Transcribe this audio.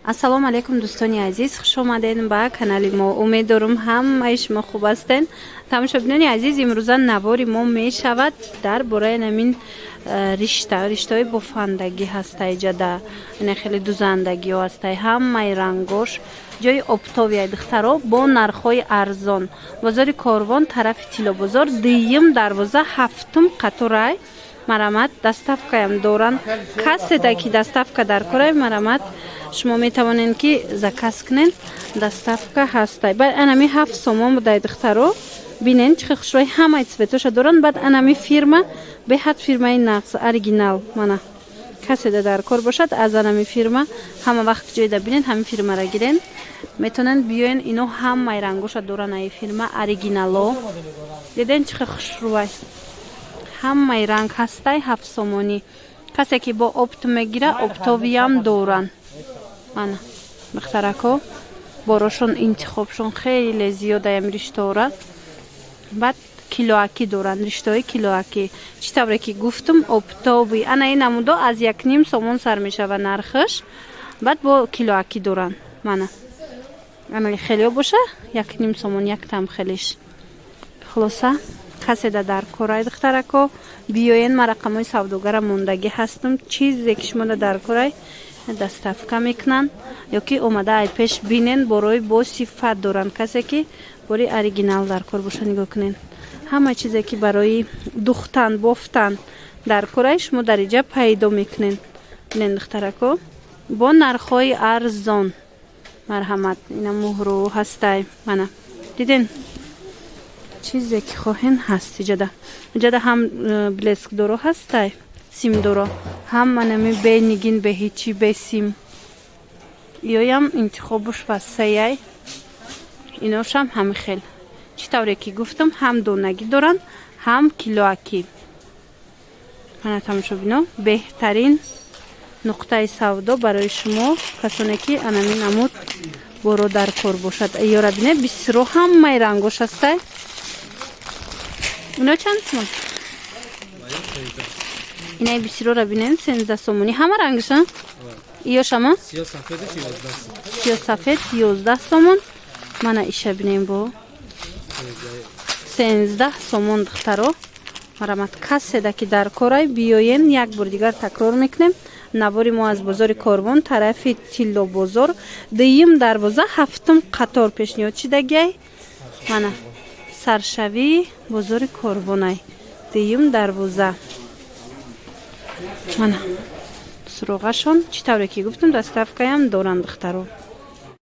ассалому алайкум дӯстони азиз, хуш омадед ба канали мо. Умед дорам ҳамаи шумо хуб ҳастед. Тамошобинони азиз, имрӯза навори мо мешавад дар бораи намин риштаҳои бофандагӣ ҳастай ҷада, хеле дузандагиҳо ҳастай, ҳамаи рангош ҷои обтовияи духтаро бо нархҳои арзон. Бозори Корвон, тарафи Тиллобозор, дуюм дарвоза, ҳафтум қаторай. Марамат доставкаям доранд. Каседа ки доставка дар корай марамат шумо метавонед ки заказ кунед, доставка ҳастай. Баъд анами 7 сомон будай духтаро бинен чӣ хушрӯи ҳамаи цветоша доранд. Баъд анами фирма беҳад фирмаи нағз оригинал мана каседа дар кор бошад аз анами фирма ҳама вақт ҷойда бинед ҳамин фирмара гирен метавонед биёен. Ино ҳамаи рангоша доранд аи фирма оригинало. диден чӣ хушрӯай ҳамаи ранг ҳастай 7 сомонӣ. Касе ки бо опт мегира оптовиям доранд. Мана духтарако борошон интихобшон хеле зиёдаям риштора. Баъд килоаки доранд, риштаҳои килоаки. Чӣ тавре ки гуфтум оптови ана ин намудо аз 1.5 сомон сар мешава нархаш. Баъд бо килоаки доранд. Мана ана хелео боша 1.5 сомон як там хелиш. Хулоса каседа дар корай духтарако биёен, ма рақамҳои савдогара мондагӣ ҳастам. Чизе ки шумо дар корай доставка мекунанд ё ки омада ай пеш бинен борои бо сифат доранд. Касе ки бори оригинал дар кор боша нигоҳ кунед. Ҳама чизе ки барои духтан бофтан дар корай шумо дар иҷа пайдо мекунед. бинен духтарако бо нархҳои арзон. Марҳамат ина муҳру ҳастай. Мана диден чизе ки хоҳен ҳаст иҷада. Иҷада ҳам блескдоро ҳастай, симдоро, ҳама нами бе нигин, бе ҳичи, бе сим. иёям интихобуш васеяй. иношам ҳами хел. чӣ тавре ки гуфтам ҳам донагӣ доранд, ҳам килоаки. мана тамошобино беҳтарин нуқтаи савдо барои шумо касоне ки анамин амуд боро дар кор бошад. ёра бине бисро ҳамаи рангош ҳастай. ино чанд сомон? инаи бисрора бинен 13 сомонӣ. ҳама рангиша? иёшама? сиёсафед 11 сомон. мана иша бинем бо 13 сомон духтаро. марамат каседа ки дар корай биёен як бор дигар такрор мекунем. навори мо аз бозори Корвон, тарафи Тиллобозор, дуюм дарвоза, ҳафтум қатор. пешниҳод чидагиай мана саршавии бозори Корвонай, дуюм дарвоза. мана суроғашон чӣ тавре ки гуфтам доставкаям доранд духтаро.